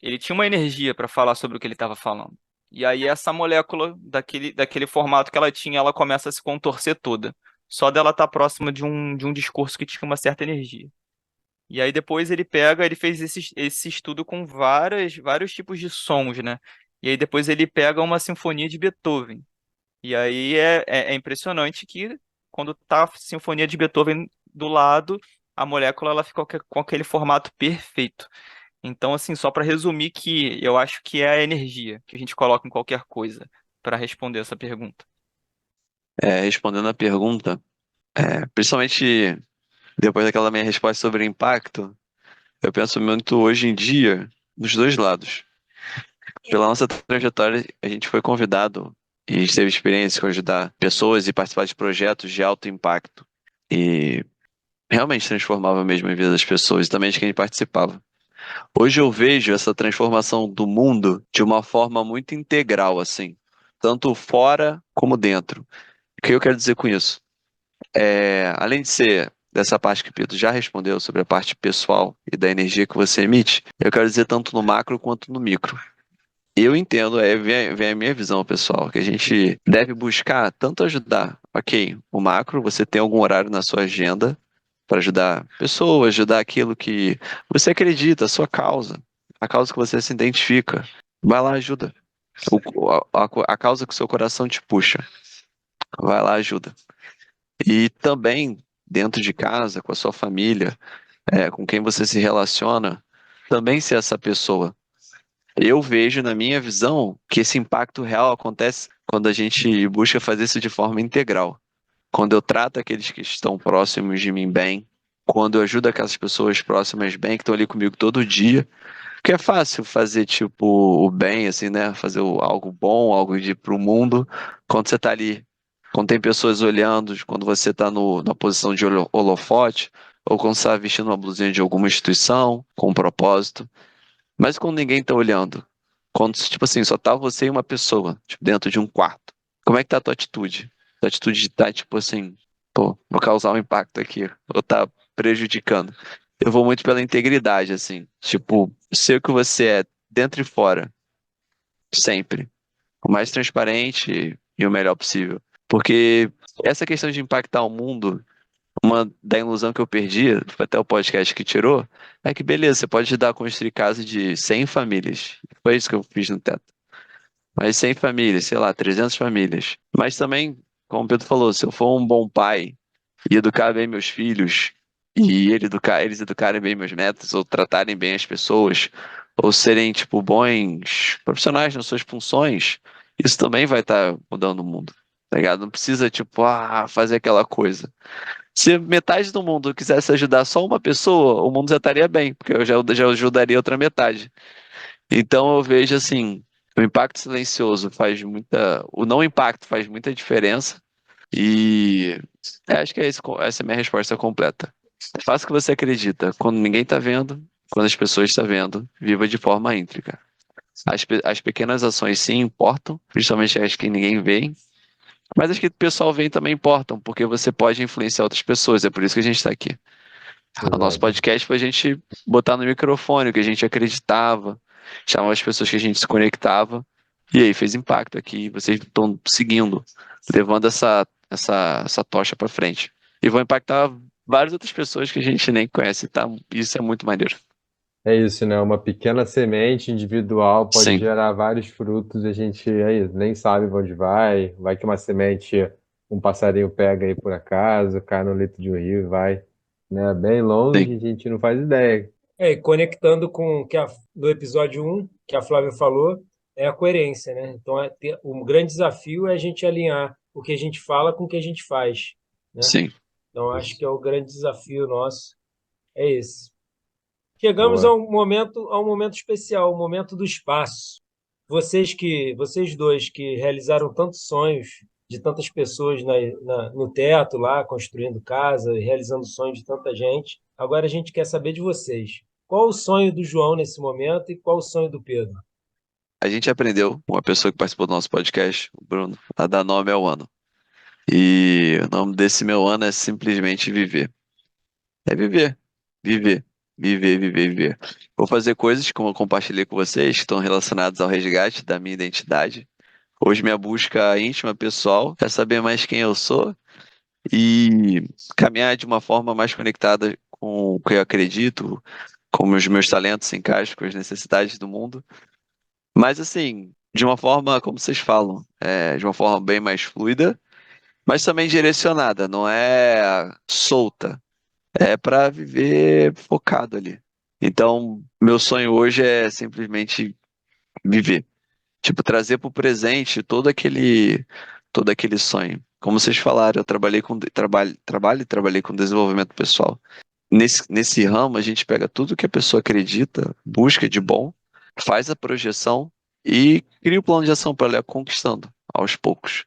ele tinha uma energia para falar sobre o que ele estava falando. E aí essa molécula, daquele formato que ela tinha, ela começa a se contorcer toda. Só dela estar próxima de um discurso que tinha uma certa energia. E aí depois ele fez esse estudo com vários tipos de sons, né? E aí depois ele pega uma sinfonia de Beethoven. E aí é impressionante que quando tá a sinfonia de Beethoven do lado, a molécula ela fica com aquele formato perfeito. Então, assim, só para resumir que eu acho que é a energia que a gente coloca em qualquer coisa para responder essa pergunta. Respondendo a pergunta, principalmente depois daquela minha resposta sobre impacto, eu penso muito hoje em dia nos dois lados. Pela nossa trajetória, a gente foi convidado e a gente teve experiência com ajudar pessoas e participar de projetos de alto impacto. E realmente transformava mesmo a vida das pessoas e também de quem participava. Hoje eu vejo essa transformação do mundo de uma forma muito integral, assim, tanto fora como dentro. O que eu quero dizer com isso? Além de ser dessa parte que o Pedro já respondeu sobre a parte pessoal e da energia que você emite, eu quero dizer tanto no macro quanto no micro. Eu entendo, vem a minha visão pessoal, que a gente deve buscar tanto ajudar, ok, o macro, você tem algum horário na sua agenda para ajudar pessoas, ajudar aquilo que você acredita, a sua causa, a causa que você se identifica. Vai lá, ajuda. A causa que o seu coração te puxa. Vai lá, ajuda. E também, dentro de casa, com a sua família, com quem você se relaciona, também ser essa pessoa. Eu vejo, na minha visão, que esse impacto real acontece quando a gente busca fazer isso de forma integral. Quando eu trato aqueles que estão próximos de mim bem, quando eu ajudo aquelas pessoas próximas bem, que estão ali comigo todo dia, porque é fácil fazer, tipo, o bem, assim, né? Fazer algo bom, algo de pro mundo, quando você tá ali, quando tem pessoas olhando, quando você tá na posição de holofote, ou quando você tá vestindo uma blusinha de alguma instituição, com um propósito. Mas quando ninguém tá olhando, quando, tipo assim, só tá você e uma pessoa, tipo, dentro de um quarto, como é que tá a tua atitude? Tua atitude de tá, tipo assim, pô, vou causar um impacto aqui, ou tá prejudicando. Eu vou muito pela integridade, assim, tipo, ser o que você é, dentro e fora, sempre. O mais transparente e o melhor possível. Porque essa questão de impactar o mundo, uma da ilusão que eu perdi, foi até o podcast que tirou, é que beleza, você pode ajudar a construir casa de 100 famílias. Foi isso que eu fiz no teto. Mas 100 famílias, sei lá, 300 famílias. Mas também, como o Pedro falou, se eu for um bom pai e educar bem meus filhos, e eles educarem bem meus netos, ou tratarem bem as pessoas, ou serem, tipo, bons profissionais nas suas funções, isso também vai estar mudando o mundo, tá ligado? Não precisa, tipo, fazer aquela coisa. Se metade do mundo quisesse ajudar só uma pessoa, o mundo já estaria bem, porque eu já ajudaria outra metade. Então eu vejo assim, o impacto silencioso faz muita, o não impacto faz muita diferença e acho que essa é a minha resposta completa. Faça o que você acredita, quando ninguém está vendo, quando as pessoas estão vendo, viva de forma íntegra. As pequenas ações sim importam, principalmente as que ninguém vê, mas as que o pessoal vê também importam, porque você pode influenciar outras pessoas, é por isso que a gente está aqui. O nosso Exato. podcast foi a gente botar no microfone o que a gente acreditava, chamar as pessoas que a gente se conectava, e aí fez impacto aqui. Vocês estão seguindo, levando essa tocha para frente. E vão impactar várias outras pessoas que a gente nem conhece, tá? Isso é muito maneiro. É isso, né? Uma pequena semente individual pode Sim, gerar vários frutos e a gente nem sabe pra onde vai. Vai que uma semente, um passarinho pega aí por acaso, cai no leito de um rio e vai, né, bem longe, sim, e a gente não faz ideia. E conectando com o que do episódio 1, que a Flávia falou, é a coerência, né? Então, o grande desafio é a gente alinhar o que a gente fala com o que a gente faz, né? sim. Então, acho que é o grande desafio nosso, é esse. Chegamos Boa. a um momento especial, o momento do espaço. Vocês dois que realizaram tantos sonhos de tantas pessoas no teto lá, construindo casa, e realizando sonhos de tanta gente. Agora a gente quer saber de vocês. Qual o sonho do João nesse momento e qual o sonho do Pedro? A gente aprendeu, uma pessoa que participou do nosso podcast, o Bruno, a dar nome ao ano. E o nome desse meu ano é simplesmente viver. É viver, viver, viver, viver, viver. Vou fazer coisas, como eu compartilhei com vocês, que estão relacionadas ao resgate da minha identidade. Hoje minha busca íntima, pessoal, é saber mais quem eu sou e caminhar de uma forma mais conectada com o que eu acredito, como os meus talentos se encaixam com as necessidades do mundo. Mas assim, de uma forma, como vocês falam, de uma forma bem mais fluida, mas também direcionada, não é solta. É para viver focado ali. Então, meu sonho hoje é simplesmente viver. Tipo, trazer para o presente todo aquele sonho. Como vocês falaram, eu trabalho e trabalhei com desenvolvimento pessoal. Nesse ramo, a gente pega tudo que a pessoa acredita, busca de bom, faz a projeção e cria o plano de ação para ela ir conquistando aos poucos.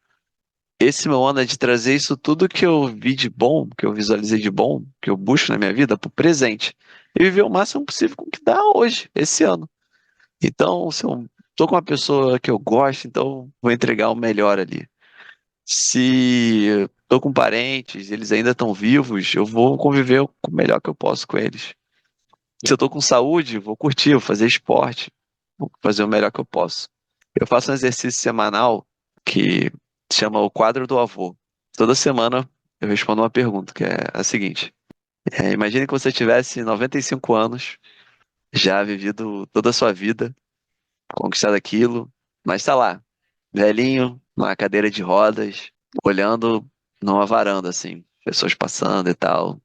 Esse meu ano é de trazer isso tudo que eu vi de bom, que eu visualizei de bom, que eu busco na minha vida, pro presente. E viver o máximo possível com o que dá hoje, esse ano. Então, se eu tô com uma pessoa que eu gosto, então vou entregar o melhor ali. Se eu tô com parentes, eles ainda estão vivos, eu vou conviver o melhor que eu posso com eles. Se eu tô com saúde, vou curtir, vou fazer esporte, vou fazer o melhor que eu posso. Eu faço um exercício semanal que chama o quadro do avô. Toda semana eu respondo uma pergunta, que é a seguinte: imagine que você tivesse 95 anos, já vivido toda a sua vida, conquistado aquilo, mas tá lá, velhinho, numa cadeira de rodas, olhando numa varanda, assim, pessoas passando e tal,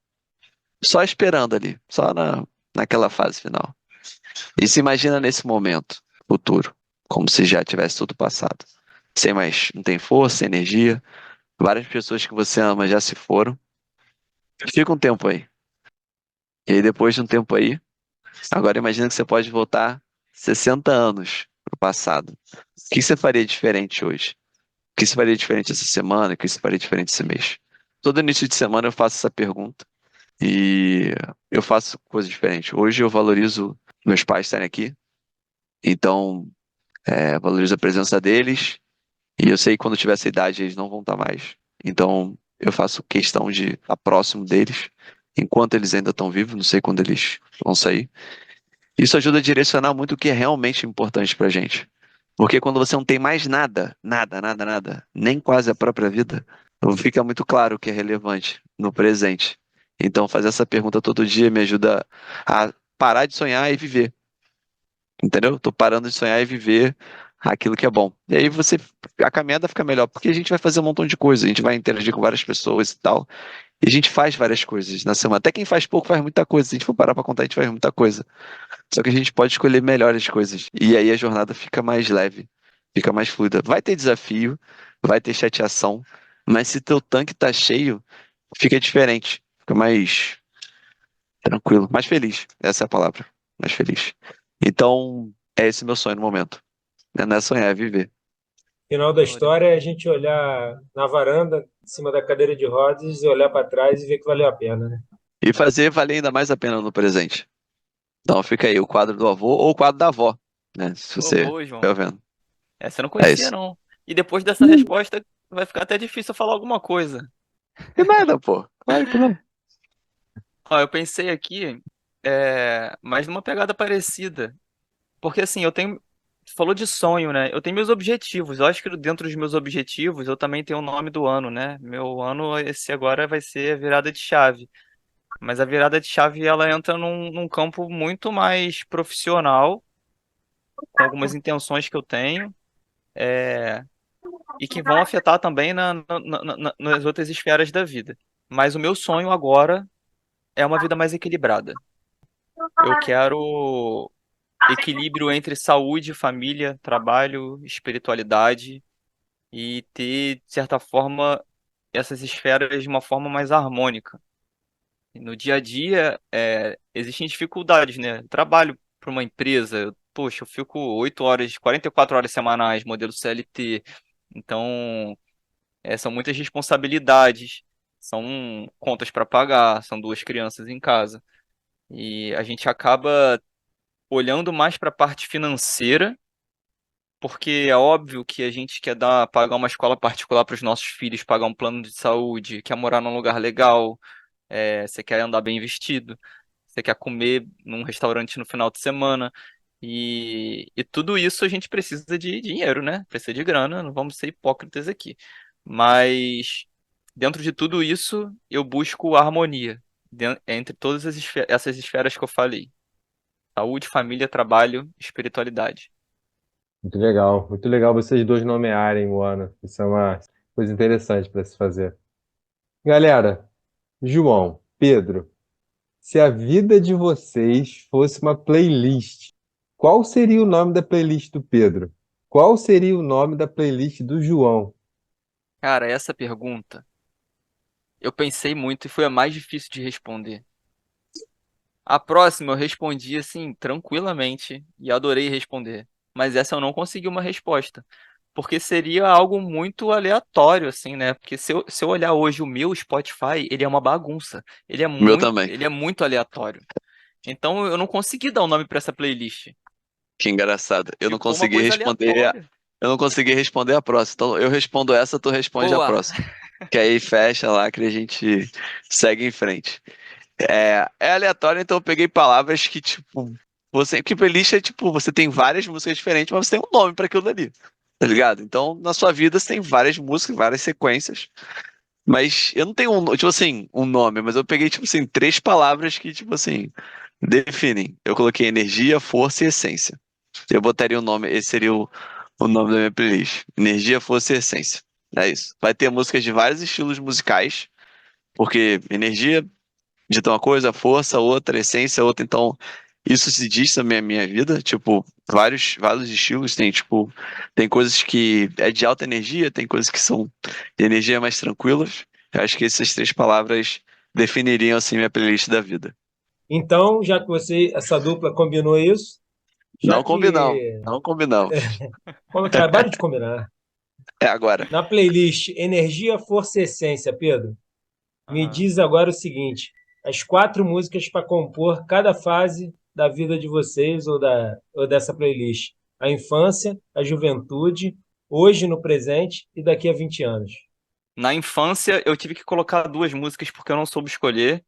só esperando ali, naquela fase final. E se imagina nesse momento futuro, como se já tivesse tudo passado. Sem mais, não tem força, energia. Várias pessoas que você ama já se foram. Fica um tempo aí. E aí, depois de um tempo aí, agora imagina que você pode voltar 60 anos pro passado. O que você faria diferente hoje? O que você faria diferente essa semana? O que você faria diferente esse mês? Todo início de semana eu faço essa pergunta e eu faço coisas diferentes. Hoje eu valorizo meus pais estarem aqui, então valorizo a presença deles. E eu sei que quando eu tiver essa idade eles não vão estar mais. Então eu faço questão de estar próximo deles enquanto eles ainda estão vivos, não sei quando eles vão sair. Isso ajuda a direcionar muito o que é realmente importante pra gente. Porque quando você não tem mais nada, nada, nada, nada, nem quase a própria vida, fica muito claro o que é relevante. no presente. Então, fazer essa pergunta todo dia me ajuda a parar de sonhar e viver. Entendeu? Tô parando de sonhar e viver aquilo que é bom. E aí a caminhada fica melhor, porque a gente vai fazer um montão de coisas, a gente vai interagir com várias pessoas e tal. E a gente faz várias coisas na semana. Até quem faz pouco faz muita coisa. Se a gente for parar pra contar, a gente faz muita coisa. Só que a gente pode escolher melhores coisas. E aí a jornada fica mais leve, fica mais fluida. Vai ter desafio, vai ter chateação, mas se teu tanque tá cheio, fica diferente. Fica mais tranquilo, mais feliz. Essa é a palavra. Mais feliz. Então, é esse meu sonho no momento. Não é sonhar, é viver. Final da história é a gente olhar na varanda, em cima da cadeira de rodas, e olhar para trás e ver que valeu a pena, né? E fazer valer ainda mais a pena no presente. Então fica aí o quadro do avô ou o quadro da avó, né? Se Pô, você boa, João. estiver vendo. Essa eu não É conhecia, isso. não. E depois dessa resposta, vai ficar até difícil eu falar alguma coisa. Que nada, pô. Claro que não. Ó, eu pensei aqui, mas numa pegada parecida. Porque assim, eu tenho. Você falou de sonho, né? Eu tenho meus objetivos. Eu acho que dentro dos meus objetivos eu também tenho o nome do ano, né? Meu ano, esse agora vai ser a virada de chave. Mas a virada de chave ela entra num campo muito mais profissional, com algumas intenções que eu tenho, é, e que vão afetar também nas outras esferas da vida. Mas o meu sonho agora é uma vida mais equilibrada. Eu quero equilíbrio entre saúde, família, trabalho, espiritualidade e ter, de certa forma, essas esferas de uma forma mais harmônica. E no dia a dia, existem dificuldades, né? Eu trabalho para uma empresa, poxa, eu fico 8 horas, 44 horas semanais, modelo CLT. Então, são muitas responsabilidades, são contas para pagar, são duas crianças em casa. E a gente acaba olhando mais para a parte financeira, porque é óbvio que a gente quer pagar uma escola particular para os nossos filhos, pagar um plano de saúde, quer morar num lugar legal, você quer andar bem vestido, você quer comer num restaurante no final de semana. E tudo isso a gente precisa de dinheiro, né? Precisa de grana, não vamos ser hipócritas aqui. Mas dentro de tudo isso, eu busco harmonia entre todas essas esferas que eu falei: saúde, família, trabalho, espiritualidade. Muito legal vocês dois nomearem o ano. Isso é uma coisa interessante para se fazer. Galera, João, Pedro, se a vida de vocês fosse uma playlist, qual seria o nome da playlist do Pedro? Qual seria o nome da playlist do João? Cara, essa pergunta eu pensei muito e foi a mais difícil de responder. A próxima eu respondi assim, tranquilamente, e adorei responder. Mas essa eu não consegui uma resposta. Porque seria algo muito aleatório, assim, né? Porque se eu olhar hoje o meu Spotify, ele é uma bagunça. O meu também. Ele é muito aleatório. Então eu não consegui dar um nome para essa playlist. Que engraçado. Ficou uma coisa aleatória. Eu não consegui responder a próxima. Então eu respondo essa, tu responde a Boa. próxima. Que aí fecha lá que a gente segue em frente. É aleatório, então eu peguei palavras que, tipo, que playlist é tipo, você tem várias músicas diferentes, mas você tem um nome para aquilo dali. Tá ligado? Então, na sua vida você tem várias músicas, várias sequências. Mas eu não tenho tipo assim, um nome, mas eu peguei, tipo assim, três palavras que, tipo assim, definem. Eu coloquei energia, força e essência. Eu botaria o nome, esse seria o nome da minha playlist. Energia, força e essência. É isso. Vai ter músicas de vários estilos musicais, porque energia dita uma coisa, força outra, essência outra. Então, isso se diz também a minha vida. Tipo, vários estilos. Tem, tipo, tem coisas que é de alta energia, tem coisas que são de energia mais tranquilas. Eu acho que essas três palavras definiriam, assim, minha playlist da vida. Então, já que essa dupla combinou isso, já Não combinamos, que não combinamos. como acabaram de combinar, É agora. na playlist Energia, Força e Essência, Pedro, me Aham. diz agora o seguinte: as quatro músicas para compor cada fase da vida de vocês ou dessa playlist. A infância, a juventude, hoje no presente e daqui a 20 anos. Na infância, eu tive que colocar duas músicas porque eu não soube escolher.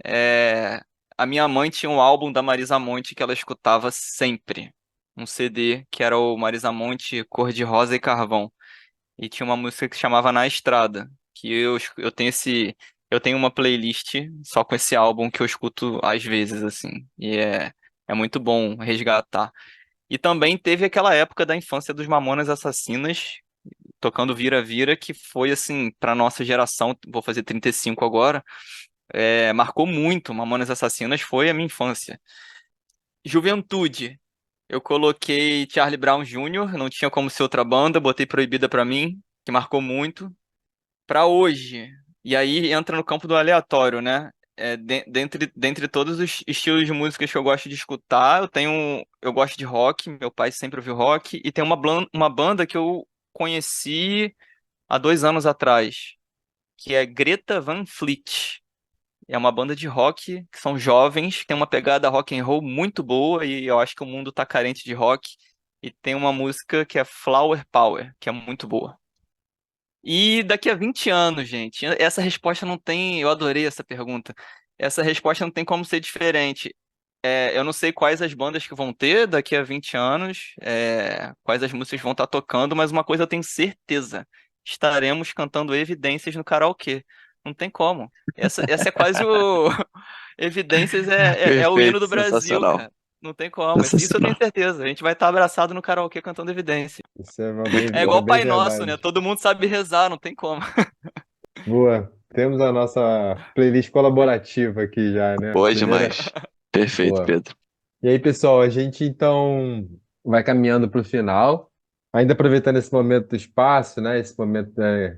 É, A minha mãe tinha um álbum da Marisa Monte que ela escutava sempre. Um CD que era o Marisa Monte Cor-de-Rosa e Carvão. E tinha uma música que se chamava Na Estrada. Que eu tenho eu tenho uma playlist só com esse álbum que eu escuto às vezes, assim. E é muito bom resgatar. E também teve aquela época da infância dos Mamonas Assassinas, tocando Vira Vira, que foi, assim, pra nossa geração, vou fazer 35 agora, marcou muito. Mamonas Assassinas foi a minha infância. Juventude. Eu coloquei Charlie Brown Jr., não tinha como ser outra banda, botei Proibida pra mim, que marcou muito. Pra hoje, e aí entra no campo do aleatório, né? Dentre todos os estilos de músicas que eu gosto de escutar, eu gosto de rock, meu pai sempre ouviu rock, e tem uma banda que eu conheci há 2 anos atrás, que é Greta Van Fleet. É uma banda de rock, que são jovens, tem uma pegada rock and roll muito boa, e eu acho que o mundo tá carente de rock, e tem uma música que é Flower Power, que é muito boa. E daqui a 20 anos, gente, essa resposta não tem. Eu adorei essa pergunta. Essa resposta não tem como ser diferente. Eu não sei quais as bandas que vão ter daqui a 20 anos, quais as músicas vão estar tocando, mas uma coisa eu tenho certeza: estaremos cantando Evidências no karaokê. Não tem como. Essa é quase o. Evidências é o hino Perfeito, do Brasil, sensacional. cara. Não tem como. Isso eu tenho Sensacional. certeza. A gente vai estar abraçado no karaokê cantando Evidências. Isso é Muito É bom. isso é igual bem Pai Nosso, né? verdade. Todo mundo sabe rezar, não tem como. Boa. Temos a nossa playlist colaborativa aqui já, né? Boa Primeira. demais. Perfeito, Boa. Pedro. E aí, pessoal, a gente então vai caminhando para o final, ainda aproveitando esse momento do espaço, né? Esse momento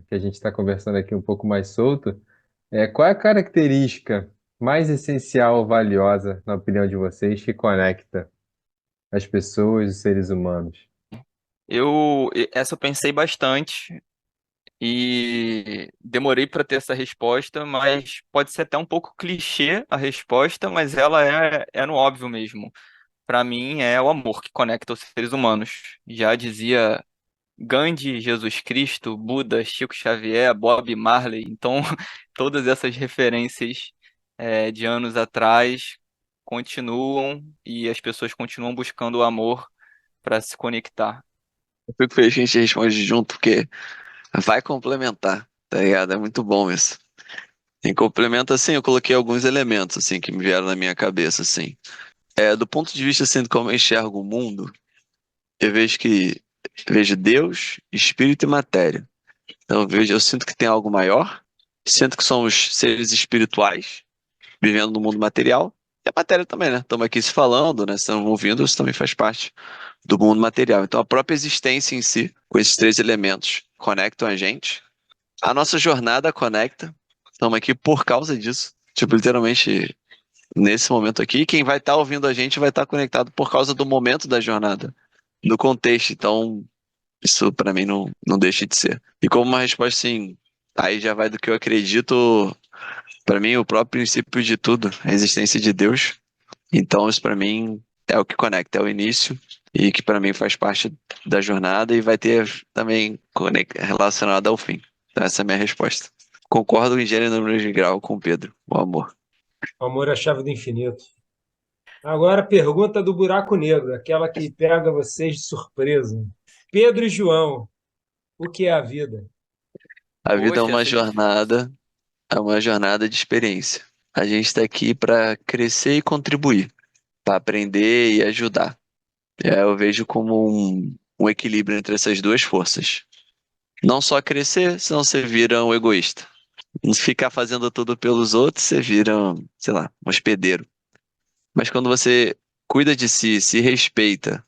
que a gente está conversando aqui um pouco mais solto. Qual é a característica mais essencial ou valiosa, na opinião de vocês, que conecta as pessoas, os seres humanos? Essa eu pensei bastante e demorei para ter essa resposta, mas pode ser até um pouco clichê a resposta, mas ela é no óbvio mesmo. Para mim é o amor que conecta os seres humanos. Já dizia Gandhi, Jesus Cristo, Buda, Chico Xavier, Bob Marley. Então, todas essas referências de anos atrás continuam e as pessoas continuam buscando o amor para se conectar. Eu fico feliz que a gente responde junto, porque vai complementar, tá ligado? É muito bom isso. Em complemento, assim, eu coloquei alguns elementos, assim, que me vieram na minha cabeça, assim. Do ponto de vista, assim, de como eu enxergo o mundo, eu vejo Deus, espírito e matéria. Então, eu sinto que tem algo maior, sinto que somos seres espirituais, vivendo no mundo material, e a matéria também, né? Estamos aqui se falando, né? Estamos ouvindo, isso também faz parte do mundo material. Então, a própria existência em si, com esses três elementos, conectam a gente. A nossa jornada conecta. Estamos aqui por causa disso. Tipo, literalmente, nesse momento aqui, quem vai estar ouvindo a gente vai estar conectado por causa do momento da jornada, do contexto. Então, isso para mim não deixa de ser. E como uma resposta assim, aí já vai do que eu acredito, para mim, o próprio princípio de tudo, a existência de Deus. Então, isso para mim é o que conecta, é o início e que para mim faz parte da jornada e vai ter também relacionado ao fim. Então, essa é a minha resposta. Concordo em gênero, número de grau com o Pedro, o amor. O amor é a chave do infinito. Agora, a pergunta do buraco negro, aquela que pega vocês de surpresa. Pedro e João, o que é a vida? A vida Poxa, essa é difícil. é uma jornada de experiência. A gente está aqui para crescer e contribuir, para aprender e ajudar. Eu vejo como um equilíbrio entre essas duas forças. Não só crescer, senão você vira um egoísta. Não ficar fazendo tudo pelos outros, você vira, sei lá, um hospedeiro. Mas quando você cuida de si, se respeita,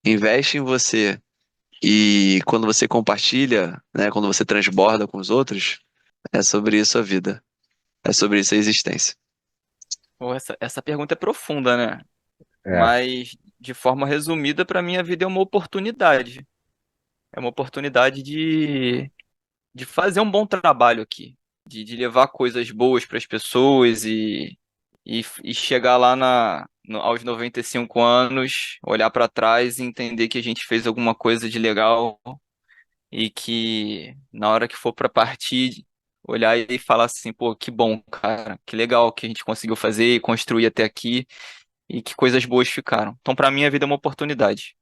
investe em você e quando você compartilha, né, quando você transborda com os outros, é sobre isso a vida. É sobre isso a existência. Pô, essa pergunta é profunda, né? É, Mas, de forma resumida, para mim a vida é uma oportunidade. É uma oportunidade de fazer um bom trabalho aqui, de levar coisas boas para as pessoas e chegar lá aos 95 anos, olhar para trás e entender que a gente fez alguma coisa de legal e que na hora que for para partir, olhar e falar assim, pô, que bom, cara, que legal que a gente conseguiu fazer e construir até aqui e que coisas boas ficaram. Então, para mim, a vida é uma oportunidade.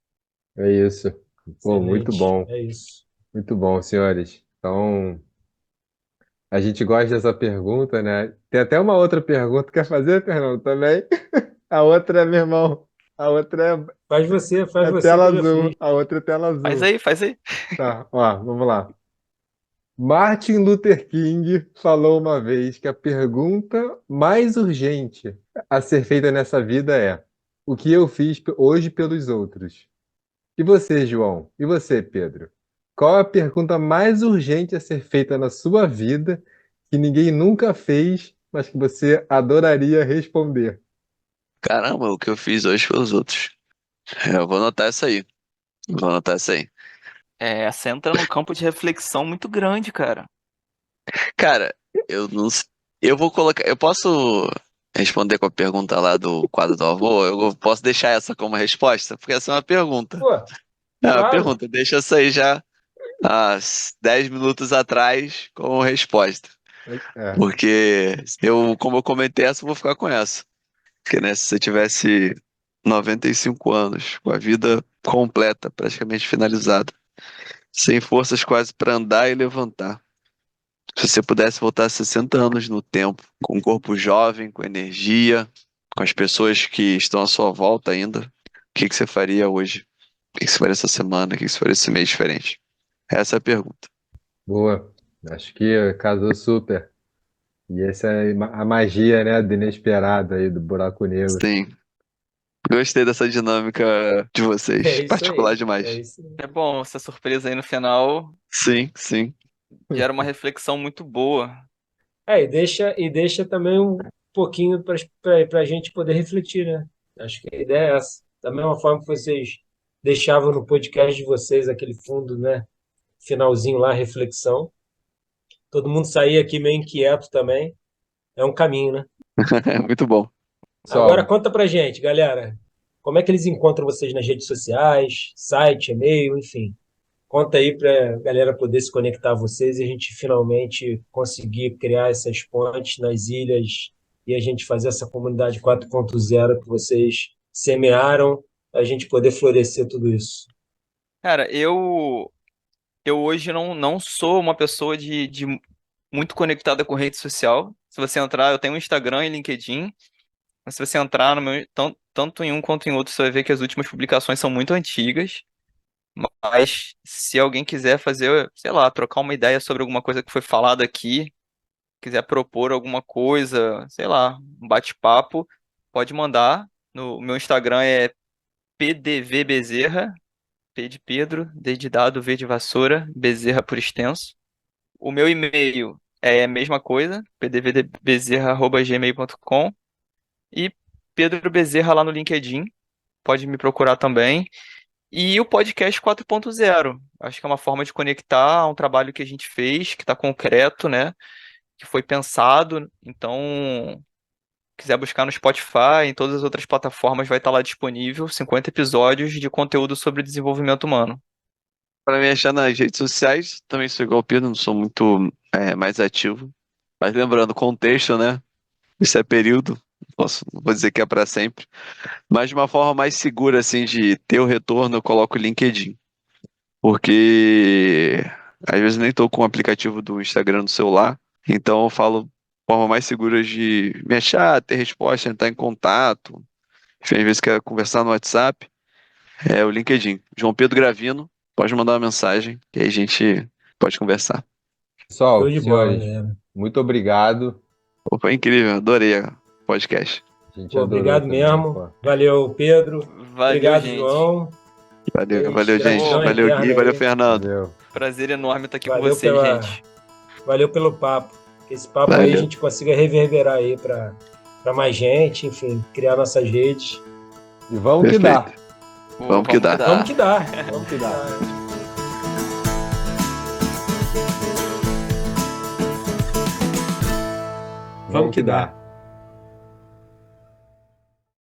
é isso. Pô, Excelente, é isso. muito bom, senhores. Então, A gente gosta dessa pergunta, né? Tem até uma outra pergunta. Quer fazer, Fernando, também? A outra, meu irmão, a outra Faz você que é eu tela já azul. fiz. A outra é tela Faz azul. aí, faz aí. Tá, ó, vamos lá. Martin Luther King falou uma vez que a pergunta mais urgente a ser feita nessa vida é: o que eu fiz hoje pelos outros? E você, João? E você, Pedro? Qual a pergunta mais urgente a ser feita na sua vida que ninguém nunca fez, mas que você adoraria responder? Caramba, o que eu fiz hoje pelos outros. Eu vou anotar isso aí. Vou anotar isso aí. Você entra num campo de reflexão muito grande, cara. Cara, eu não s- eu vou colocar. Eu posso responder com a pergunta lá do quadro do avô? Eu posso deixar essa como resposta? Porque essa é uma pergunta. Pô, É uma claro. pergunta. Deixa essa aí já há 10 minutos atrás como resposta. É, Porque como eu comentei essa, eu vou ficar com essa. Porque, né, se você tivesse 95 anos, com a vida completa, praticamente finalizada, sem forças quase para andar e levantar. Se você pudesse voltar 60 anos no tempo, com um corpo jovem, com energia, com as pessoas que estão à sua volta ainda, o que que você faria hoje? O que que você faria essa semana? O que que você faria esse mês diferente? Essa é a pergunta. boa. Acho que casou super. E essa é a magia, né, do inesperado aí, do buraco negro. Sim, gostei dessa dinâmica de É vocês. isso Particular aí. É demais. isso aí. É bom, essa surpresa aí no final Sim, sim. gera uma reflexão muito boa. E deixa também um pouquinho para a gente poder refletir, né? Acho que a ideia é essa. Da mesma forma que vocês deixavam no podcast de vocês aquele fundo, né? Finalzinho lá, reflexão. Todo mundo saía aqui meio inquieto também. É um caminho, né? Muito bom. Agora Pessoal, conta pra gente, galera. Como é que eles encontram vocês nas redes sociais, site, e-mail, enfim. Conta aí para a galera poder se conectar a vocês e a gente finalmente conseguir criar essas pontes nas ilhas e a gente fazer essa comunidade 4.0 que vocês semearam, a gente poder florescer tudo isso. Cara, eu hoje não sou uma pessoa de muito conectada com rede social. Se você entrar, eu tenho um Instagram e LinkedIn, mas se você entrar no meu, tanto em um quanto em outro, você vai ver que as últimas publicações são muito antigas. Mas se alguém quiser fazer, sei lá, trocar uma ideia sobre alguma coisa que foi falada aqui, quiser propor alguma coisa, sei lá, um bate-papo, pode mandar. No meu Instagram é pdvbezerra, P de Pedro, D de dado, V de vassoura, Bezerra por extenso. O meu e-mail é a mesma coisa, pdvbezerra@gmail.com e Pedro Bezerra lá no LinkedIn, pode me procurar também. E o podcast 4.0, acho que é uma forma de conectar um trabalho que a gente fez, que está concreto, né? Que foi pensado. Então, quiser buscar no Spotify, em todas as outras plataformas, vai estar lá disponível 50 episódios de conteúdo sobre desenvolvimento humano. Para me achar nas redes sociais, também sou igual o Pedro, não sou muito mais ativo. Mas lembrando, contexto, né? Isso é período, não vou dizer que é para sempre. Mas de uma forma mais segura, assim, de ter o retorno, eu coloco o LinkedIn. Porque às vezes nem estou com o aplicativo do Instagram no celular, então eu falo de forma mais segura de me achar, ter resposta, entrar em contato. Enfim, às vezes quer conversar no WhatsApp, é o LinkedIn. João Pedro Gravino, pode mandar uma mensagem, que aí a gente pode conversar. Show pessoal, de bola, senhores, galera. muito obrigado. Pô, foi incrível, adorei o podcast. A gente Pô, adorou obrigado também, mesmo. pô. Valeu, Pedro. Valeu, Obrigado, gente. João. Valeu, Gente, valeu, gente. gratidão Pô, Valeu, Gui, eterna valeu, aí. Fernando. Valeu. prazer enorme estar aqui com Valeu vocês, gente. valeu pelo papo. Que esse papo aí a Valeu. gente consiga reverberar aí para mais gente, enfim, criar nossas redes. E vamos que Perfeito. dá. Pô, Vamos que dá. Vamos que dá. Vamos que dá. Vamos que dá.